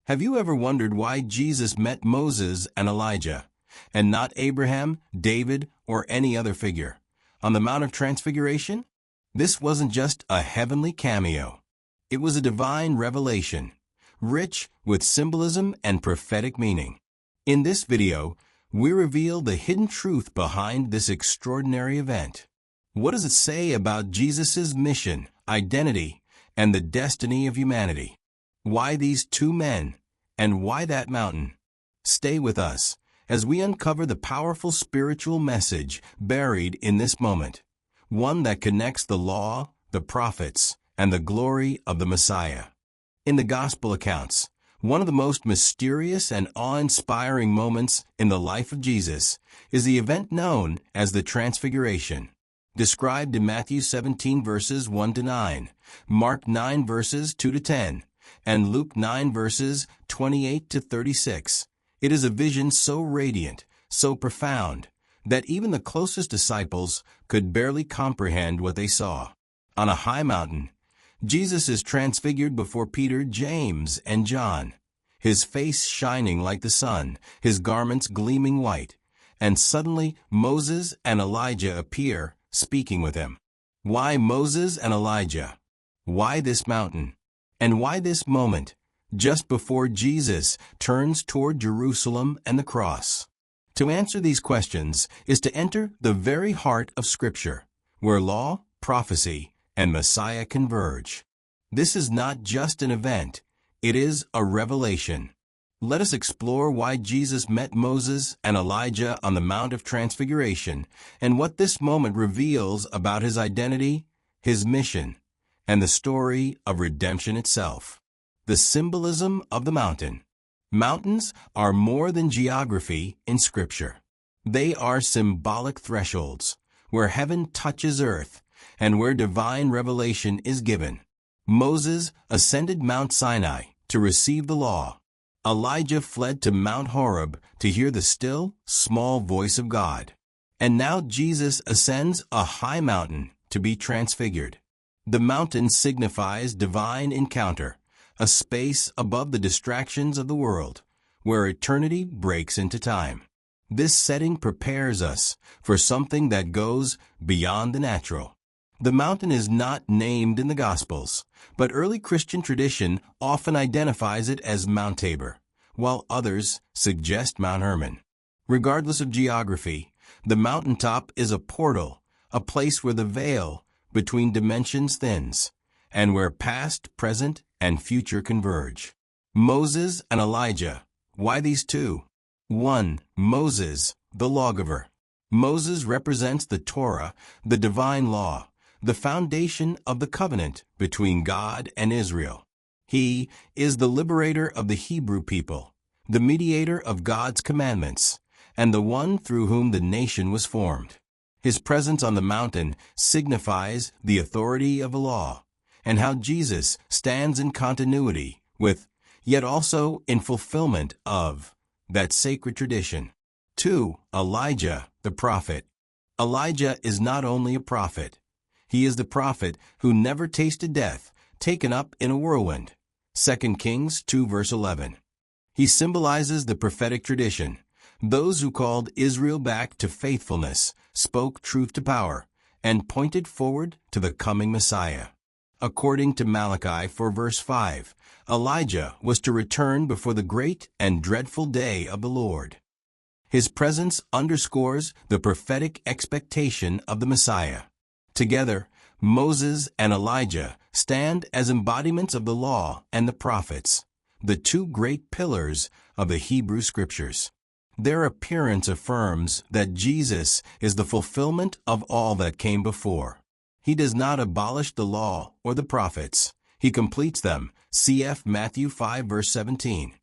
Have you ever wondered why Jesus met Moses and Elijah, and not Abraham, David, or any other figure, on the Mount of Transfiguration? This wasn't just a heavenly cameo. It was a divine revelation, rich with symbolism and prophetic meaning. In this video, we reveal the hidden truth behind this extraordinary event. What does it say about Jesus' mission, identity, and the destiny of humanity? Why these two men, and why that mountain? Stay with us as we uncover the powerful spiritual message buried in this moment, one that connects the law, the prophets, and the glory of the Messiah. In the Gospel accounts, one of the most mysterious and awe-inspiring moments in the life of Jesus is the event known as the Transfiguration, described in Matthew 17 verses 1 to 9, Mark 9 verses 2 to 10, and Luke 9 verses 28 to 36. It is a vision so radiant, so profound, that even the closest disciples could barely comprehend what they saw. On a high mountain, Jesus is transfigured before Peter, James, and John, his face shining like the sun, his garments gleaming white, and suddenly Moses and Elijah appear, speaking with him. Why Moses and Elijah? Why this mountain? And why this moment, just before Jesus turns toward Jerusalem and the cross? To answer these questions is to enter the very heart of Scripture, where law, prophecy, and Messiah converge. This is not just an event, it is a revelation. Let us explore why Jesus met Moses and Elijah on the Mount of Transfiguration and what this moment reveals about his identity, his mission, and the story of redemption itself. The symbolism of the mountain. Mountains are more than geography in Scripture. They are symbolic thresholds, where heaven touches earth and where divine revelation is given. Moses ascended Mount Sinai to receive the law. Elijah fled to Mount Horeb to hear the still, small voice of God. And now Jesus ascends a high mountain to be transfigured. The mountain signifies divine encounter, a space above the distractions of the world, where eternity breaks into time. This setting prepares us for something that goes beyond the natural. The mountain is not named in the Gospels, but early Christian tradition often identifies it as Mount Tabor, while others suggest Mount Hermon. Regardless of geography, the mountaintop is a portal, a place where the veil between dimensions thins, and where past, present, and future converge. Moses and Elijah. Why these two? 1. Moses, the lawgiver. Moses represents the Torah, the divine law, the foundation of the covenant between God and Israel. He is the liberator of the Hebrew people, the mediator of God's commandments, and the one through whom the nation was formed. His presence on the mountain signifies the authority of the law, and how Jesus stands in continuity with, yet also in fulfillment of, that sacred tradition. 2. Elijah, the prophet. Elijah is not only a prophet. He is the prophet who never tasted death, taken up in a whirlwind. 2 Kings 2 verse 11. He symbolizes the prophetic tradition, those who called Israel back to faithfulness, spoke truth to power, and pointed forward to the coming Messiah. According to Malachi 4 verse 5, Elijah was to return before the great and dreadful day of the Lord. His presence underscores the prophetic expectation of the Messiah. Together, Moses and Elijah stand as embodiments of the law and the prophets, the two great pillars of the Hebrew Scriptures. Their appearance affirms that Jesus is the fulfillment of all that came before. He does not abolish the law or the prophets. He completes them. Cf. Matthew 5 verse 17.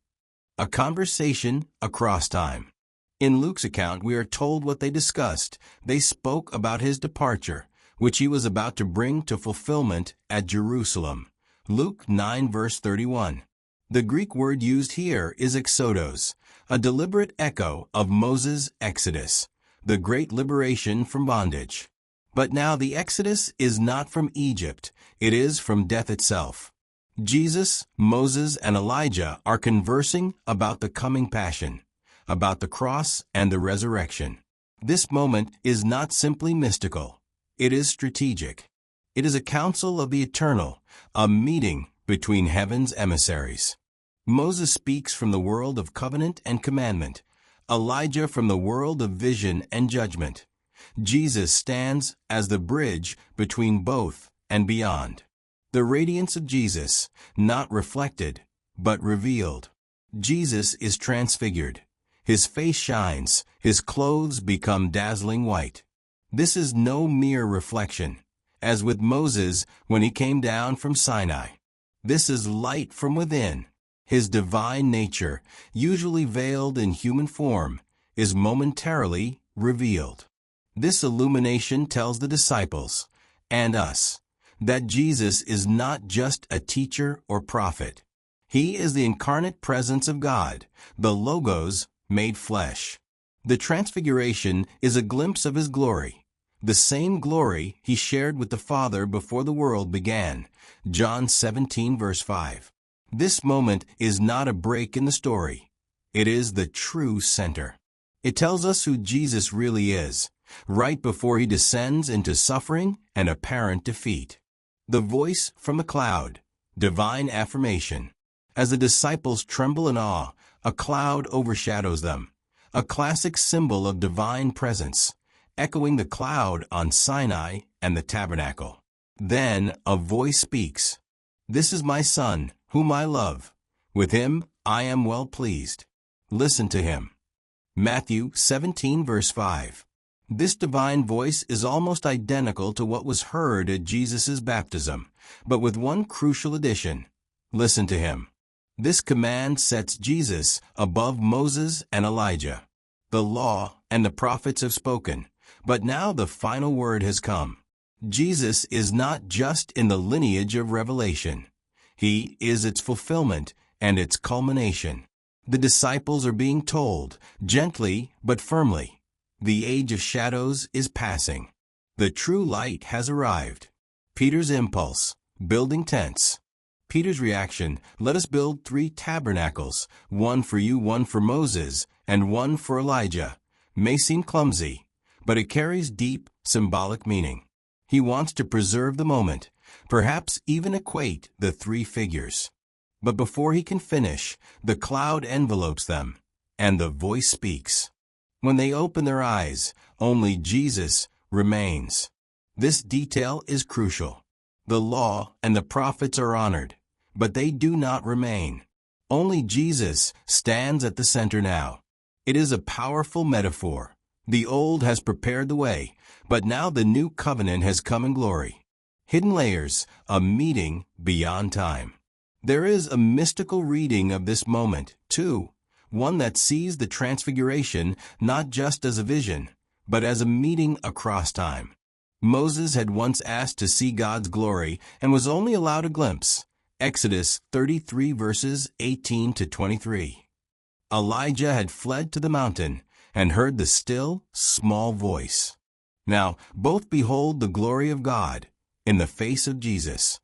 A conversation across time. In Luke's account, we are told what they discussed. They spoke about his departure, which he was about to bring to fulfillment at Jerusalem. Luke 9 verse 31. The Greek word used here is exodos, a deliberate echo of Moses' Exodus, the great liberation from bondage. But now the Exodus is not from Egypt, it is from death itself. Jesus, Moses, and Elijah are conversing about the coming passion, about the cross and the resurrection. This moment is not simply mystical. It is strategic. It is a council of the eternal, a meeting between heaven's emissaries. Moses speaks from the world of covenant and commandment, Elijah from the world of vision and judgment. Jesus stands as the bridge between both and beyond. The radiance of Jesus, not reflected, but revealed. Jesus is transfigured. His face shines, his clothes become dazzling white. This is no mere reflection, as with Moses when he came down from Sinai. This is light from within. His divine nature, usually veiled in human form, is momentarily revealed. This illumination tells the disciples, and us, that Jesus is not just a teacher or prophet. He is the incarnate presence of God, the Logos made flesh. The Transfiguration is a glimpse of His glory, the same glory He shared with the Father before the world began. John 17 verse 5. This moment is not a break in the story. It is the true center. It tells us who Jesus really is, right before He descends into suffering and apparent defeat. The voice from the cloud, divine affirmation. As the disciples tremble in awe, a cloud overshadows them, a classic symbol of divine presence, echoing the cloud on Sinai and the tabernacle. Then a voice speaks, "This is my Son, whom I love. With Him I am well pleased. Listen to Him." Matthew 17 verse 5. This divine voice is almost identical to what was heard at Jesus' baptism, but with one crucial addition: listen to Him. This command sets Jesus above Moses and Elijah. The law and the prophets have spoken, but now the final word has come. Jesus is not just in the lineage of revelation. He is its fulfillment and its culmination. The disciples are being told, gently but firmly, the age of shadows is passing. The true light has arrived. Peter's impulse, building tents. Peter's reaction, let us build 3 tabernacles, one for you, one for Moses, and one for Elijah, may seem clumsy, but it carries deep symbolic meaning. He wants to preserve the moment, perhaps even equate the 3 figures. But before he can finish, the cloud envelopes them, and the voice speaks. When they open their eyes, only Jesus remains. This detail is crucial. The law and the prophets are honored, but they do not remain. Only Jesus stands at the center now. It is a powerful metaphor. The old has prepared the way, but now the new covenant has come in glory. Hidden layers, a meeting beyond time. There is a mystical reading of this moment, too, one that sees the Transfiguration not just as a vision, but as a meeting across time. Moses had once asked to see God's glory and was only allowed a glimpse. Exodus 33 verses 18 to 23. Elijah had fled to the mountain and heard the still, small voice. Now, both behold the glory of God in the face of Jesus.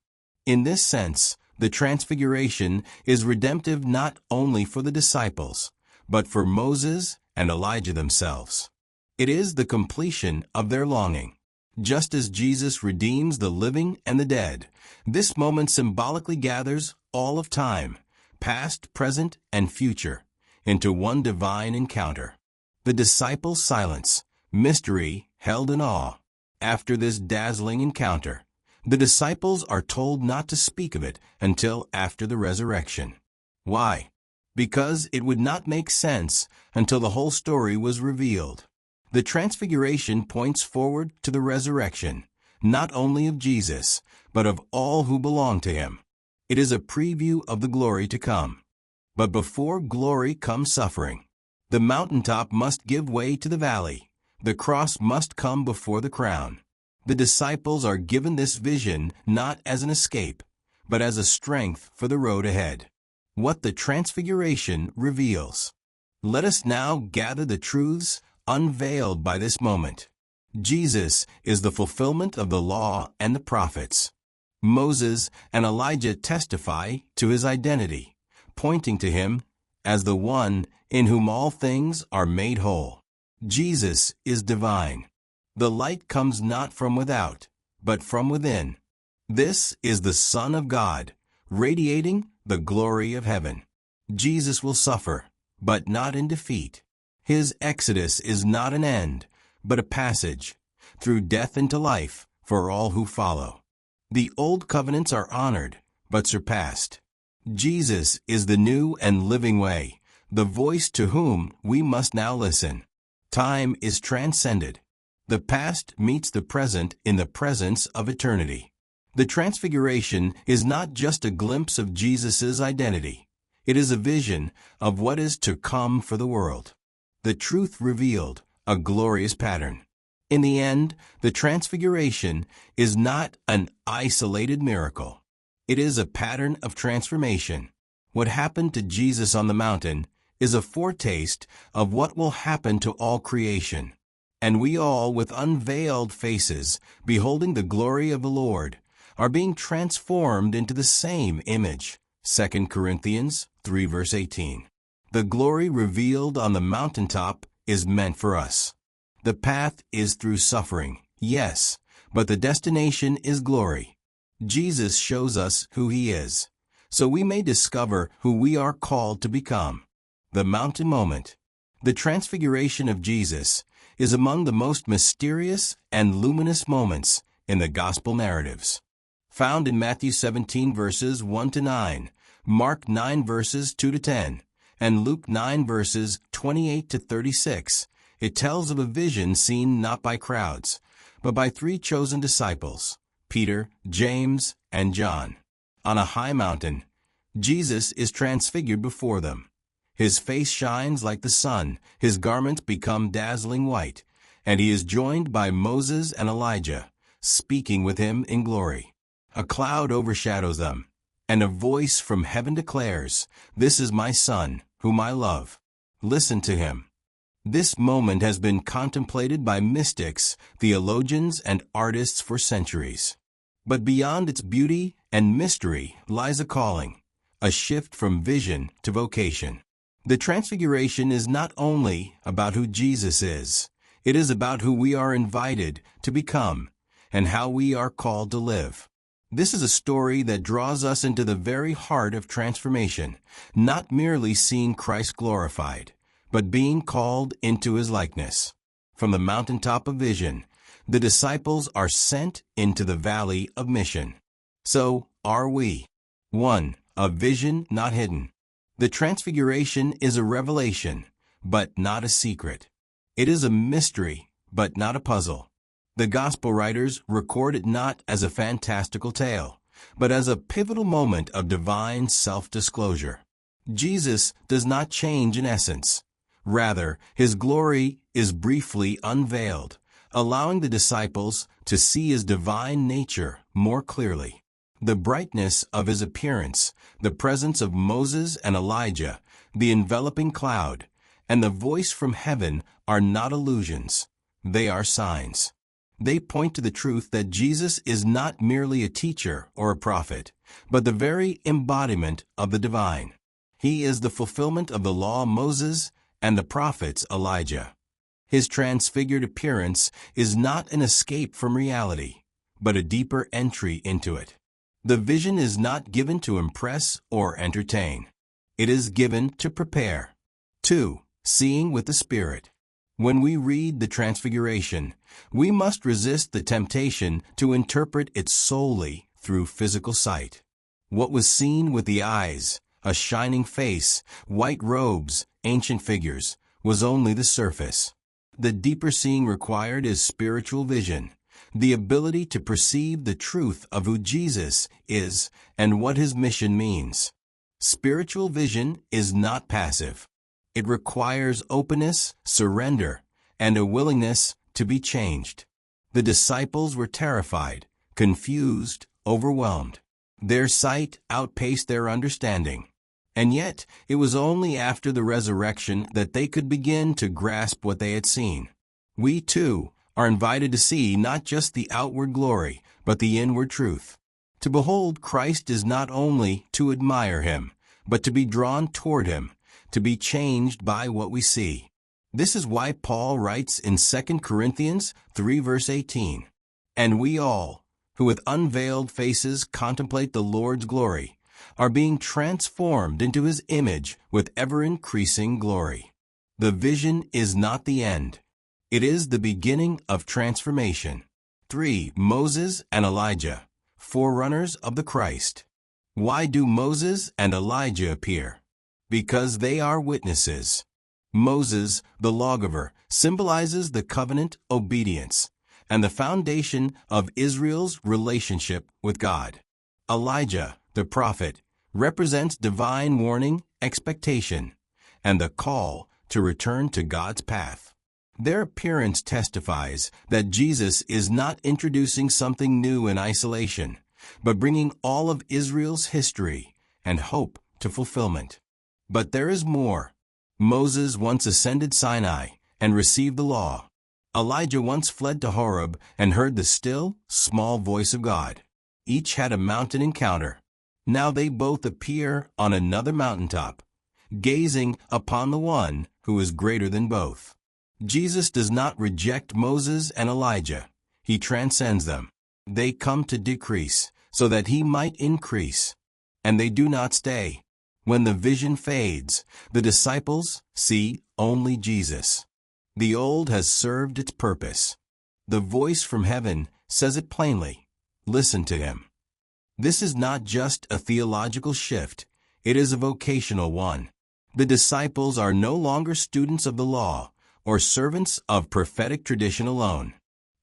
In this sense, the Transfiguration is redemptive not only for the disciples, but for Moses and Elijah themselves. It is the completion of their longing. Just as Jesus redeems the living and the dead, this moment symbolically gathers all of time, past, present, and future, into one divine encounter. The disciples' silence, mystery held in awe. After this dazzling encounter, the disciples are told not to speak of it until after the resurrection. Why? Because it would not make sense until the whole story was revealed. The Transfiguration points forward to the resurrection, not only of Jesus, but of all who belong to Him. It is a preview of the glory to come. But before glory comes suffering. The mountaintop must give way to the valley. The cross must come before the crown. The disciples are given this vision not as an escape, but as a strength for the road ahead. What the Transfiguration reveals. Let us now gather the truths unveiled by this moment. Jesus is the fulfillment of the law and the prophets. Moses and Elijah testify to his identity, pointing to him as the one in whom all things are made whole. Jesus is divine. The light comes not from without, but from within. This is the Son of God, radiating the glory of heaven. Jesus will suffer, but not in defeat. His exodus is not an end, but a passage, through death into life for all who follow. The old covenants are honored, but surpassed. Jesus is the new and living way, the voice to whom we must now listen. Time is transcended. The past meets the present in the presence of eternity. The Transfiguration is not just a glimpse of Jesus' identity. It is a vision of what is to come for the world. The truth revealed, a glorious pattern. In the end, the Transfiguration is not an isolated miracle. It is a pattern of transformation. What happened to Jesus on the mountain is a foretaste of what will happen to all creation. And we all, with unveiled faces, beholding the glory of the Lord, are being transformed into the same image. 2 Corinthians 3 verse 18. The glory revealed on the mountaintop is meant for us. The path is through suffering, yes, but the destination is glory. Jesus shows us who He is, so we may discover who we are called to become. The mountain moment. The Transfiguration of Jesus is among the most mysterious and luminous moments in the Gospel narratives. Found in Matthew 17 verses 1 to 9, Mark 9 verses 2 to 10, and Luke 9 verses 28 to 36, it tells of a vision seen not by crowds, but by three chosen disciples, Peter, James, and John. On a high mountain, Jesus is transfigured before them. His face shines like the sun, his garments become dazzling white, and he is joined by Moses and Elijah, speaking with him in glory. A cloud overshadows them, and a voice from heaven declares, "This is my Son, whom I love. Listen to him." This moment has been contemplated by mystics, theologians, and artists for centuries. But beyond its beauty and mystery lies a calling, a shift from vision to vocation. The Transfiguration is not only about who Jesus is, it is about who we are invited to become and how we are called to live. This is a story that draws us into the very heart of transformation, not merely seeing Christ glorified, but being called into His likeness. From the mountaintop of vision, the disciples are sent into the valley of mission. So are we. 1. A vision not hidden. The Transfiguration is a revelation, but not a secret. It is a mystery, but not a puzzle. The Gospel writers record it not as a fantastical tale, but as a pivotal moment of divine self-disclosure. Jesus does not change in essence. Rather, His glory is briefly unveiled, allowing the disciples to see His divine nature more clearly. The brightness of His appearance, the presence of Moses and Elijah, the enveloping cloud, and the voice from heaven are not illusions. They are signs. They point to the truth that Jesus is not merely a teacher or a prophet, but the very embodiment of the divine. He is the fulfillment of the law of Moses and the prophets Elijah. His transfigured appearance is not an escape from reality, but a deeper entry into it. The vision is not given to impress or entertain. It is given to prepare. 2. Seeing with the Spirit. When we read the Transfiguration, we must resist the temptation to interpret it solely through physical sight. What was seen with the eyes, a shining face, white robes, ancient figures, was only the surface. The deeper seeing required is spiritual vision, the ability to perceive the truth of who Jesus is and what His mission means. Spiritual vision is not passive. It requires openness, surrender, and a willingness to be changed. The disciples were terrified, confused, overwhelmed. Their sight outpaced their understanding. And yet, it was only after the resurrection that they could begin to grasp what they had seen. We, too, are invited to see not just the outward glory, but the inward truth. To behold Christ is not only to admire him, but to be drawn toward him, to be changed by what we see. This is why Paul writes in 2 Corinthians 3 verse 18, "And we all, who with unveiled faces contemplate the Lord's glory, are being transformed into his image with ever-increasing glory." The vision is not the end. It is the beginning of transformation. 3. Moses and Elijah, forerunners of the Christ. Why do Moses and Elijah appear? Because they are witnesses. Moses, the lawgiver, symbolizes the covenant obedience and the foundation of Israel's relationship with God. Elijah, the prophet, represents divine warning, expectation, and the call to return to God's path. Their appearance testifies that Jesus is not introducing something new in isolation, but bringing all of Israel's history and hope to fulfillment. But there is more. Moses once ascended Sinai and received the law. Elijah once fled to Horeb and heard the still, small voice of God. Each had a mountain encounter. Now they both appear on another mountaintop, gazing upon the one who is greater than both. Jesus does not reject Moses and Elijah. He transcends them. They come to decrease so that he might increase. And they do not stay. When the vision fades, the disciples see only Jesus. The old has served its purpose. The voice from heaven says it plainly. Listen to him. This is not just a theological shift. It is a vocational one. The disciples are no longer students of the law or servants of prophetic tradition alone.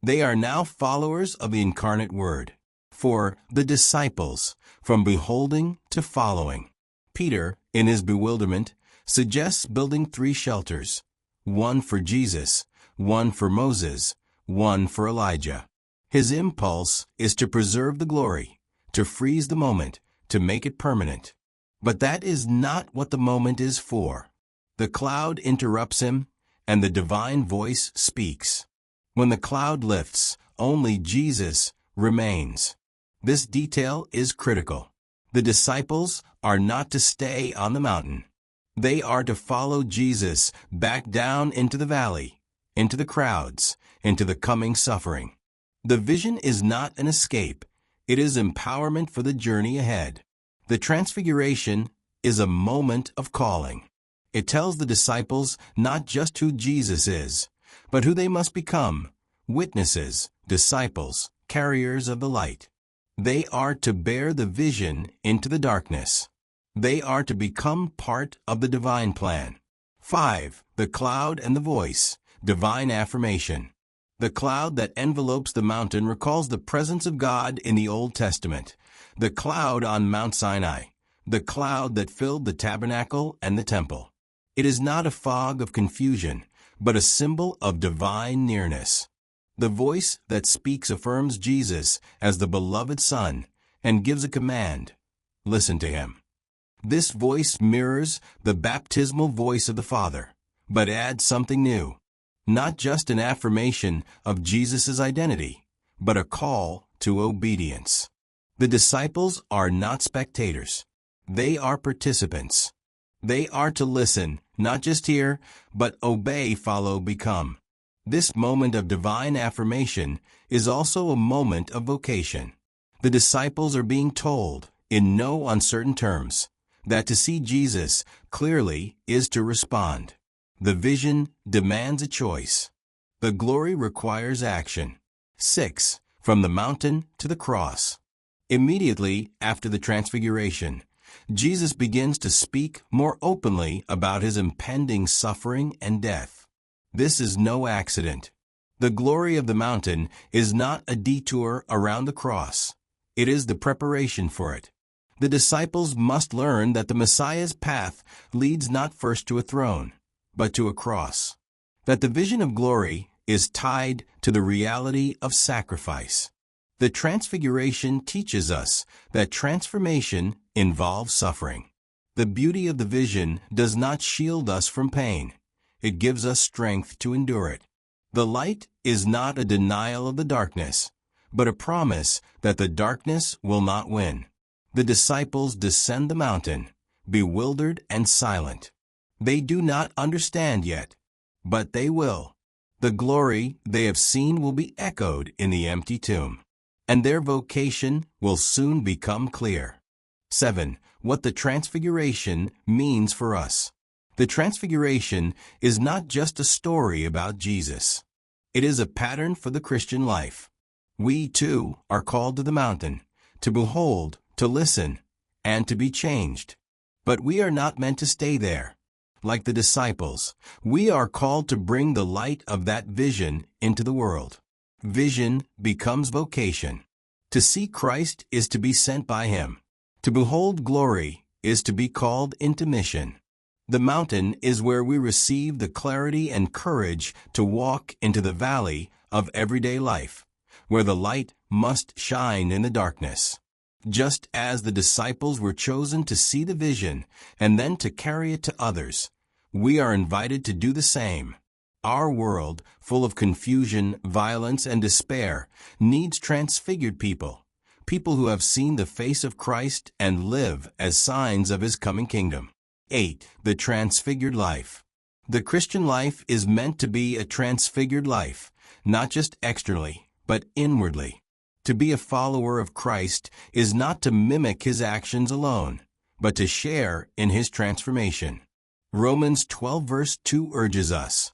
They are now followers of the incarnate Word. For the disciples, from beholding to following. Peter, in his bewilderment, suggests building 3 shelters, one for Jesus, one for Moses, one for Elijah. His impulse is to preserve the glory, to freeze the moment, to make it permanent. But that is not what the moment is for. The cloud interrupts him, and the divine voice speaks. When the cloud lifts, only Jesus remains. This detail is critical. The disciples are not to stay on the mountain. They are to follow Jesus back down into the valley, into the crowds, into the coming suffering. The vision is not an escape. It is empowerment for the journey ahead. The Transfiguration is a moment of calling. It tells the disciples not just who Jesus is, but who they must become: witnesses, disciples, carriers of the light. They are to bear the vision into the darkness. They are to become part of the divine plan. 5. The cloud and the voice, divine affirmation. The cloud that envelopes the mountain recalls the presence of God in the Old Testament. The cloud on Mount Sinai, the cloud that filled the tabernacle and the temple. It is not a fog of confusion, but a symbol of divine nearness. The voice that speaks affirms Jesus as the beloved Son and gives a command. Listen to him. This voice mirrors the baptismal voice of the Father, but adds something new. Not just an affirmation of Jesus' identity, but a call to obedience. The disciples are not spectators. They are participants. They are to listen, not just hear, but obey, follow, become. This moment of divine affirmation is also a moment of vocation. The disciples are being told, in no uncertain terms, that to see Jesus clearly is to respond. The vision demands a choice. The glory requires action. 6. From the mountain to the cross. Immediately after the Transfiguration, Jesus begins to speak more openly about his impending suffering and death. This is no accident. The glory of the mountain is not a detour around the cross. It is the preparation for it. The disciples must learn that the Messiah's path leads not first to a throne, but to a cross. That the vision of glory is tied to the reality of sacrifice. The Transfiguration teaches us that transformation involves suffering. The beauty of the vision does not shield us from pain. It gives us strength to endure it. The light is not a denial of the darkness, but a promise that the darkness will not win. The disciples descend the mountain, bewildered and silent. They do not understand yet, but they will. The glory they have seen will be echoed in the empty tomb, and their vocation will soon become clear. 7. What the Transfiguration means for us. The Transfiguration is not just a story about Jesus. It is a pattern for the Christian life. We, too, are called to the mountain, to behold, to listen, and to be changed. But we are not meant to stay there. Like the disciples, we are called to bring the light of that vision into the world. Vision becomes vocation. To see Christ is to be sent by Him. To behold glory is to be called into mission. The mountain is where we receive the clarity and courage to walk into the valley of everyday life, where the light must shine in the darkness. Just as the disciples were chosen to see the vision and then to carry it to others, we are invited to do the same. Our world, full of confusion, violence, and despair, needs transfigured people, people who have seen the face of Christ and live as signs of His coming kingdom. 8. The transfigured life. The Christian life is meant to be a transfigured life, not just externally, but inwardly. To be a follower of Christ is not to mimic His actions alone, but to share in His transformation. Romans 12 verse 2 urges us,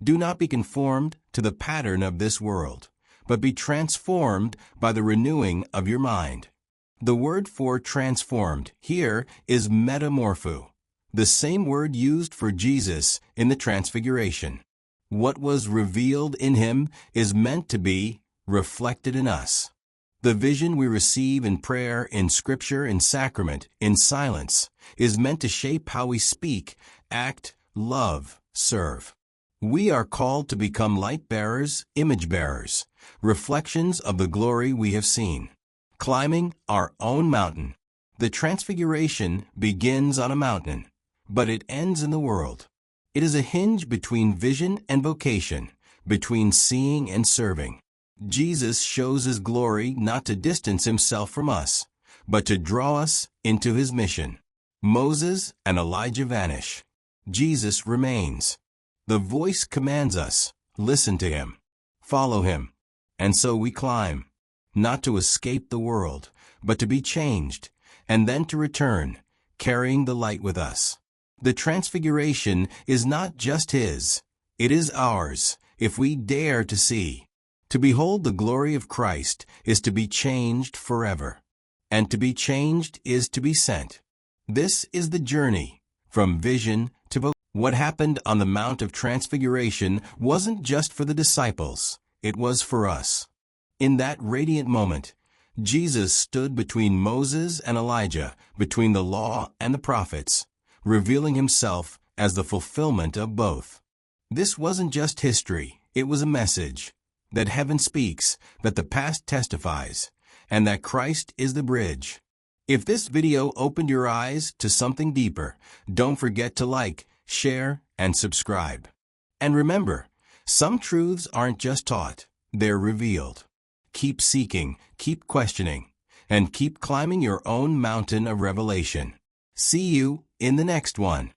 "Do not be conformed to the pattern of this world, but be transformed by the renewing of your mind." The word for transformed here is metamorpho, the same word used for Jesus in the Transfiguration. What was revealed in Him is meant to be reflected in us. The vision we receive in prayer, in Scripture, in sacrament, in silence, is meant to shape how we speak, act, love, serve. We are called to become light-bearers, image-bearers, reflections of the glory we have seen. Climbing our own mountain. The Transfiguration begins on a mountain, but it ends in the world. It is a hinge between vision and vocation, between seeing and serving. Jesus shows His glory not to distance Himself from us, but to draw us into His mission. Moses and Elijah vanish. Jesus remains. The voice commands us, listen to Him, follow Him. And so we climb, not to escape the world, but to be changed, and then to return, carrying the light with us. The Transfiguration is not just His, it is ours, if we dare to see. To behold the glory of Christ is to be changed forever, and to be changed is to be sent. This is the journey from vision to vocation. What happened on the Mount of Transfiguration wasn't just for the disciples, it was for us. In that radiant moment, Jesus stood between Moses and Elijah, between the law and the prophets, revealing Himself as the fulfillment of both. This wasn't just history, it was a message that heaven speaks, that the past testifies, and that Christ is the bridge. If this video opened your eyes to something deeper, don't forget to like, share, and subscribe. And remember, some truths aren't just taught, they're revealed. Keep seeking, keep questioning, and keep climbing your own mountain of revelation. See you in the next one.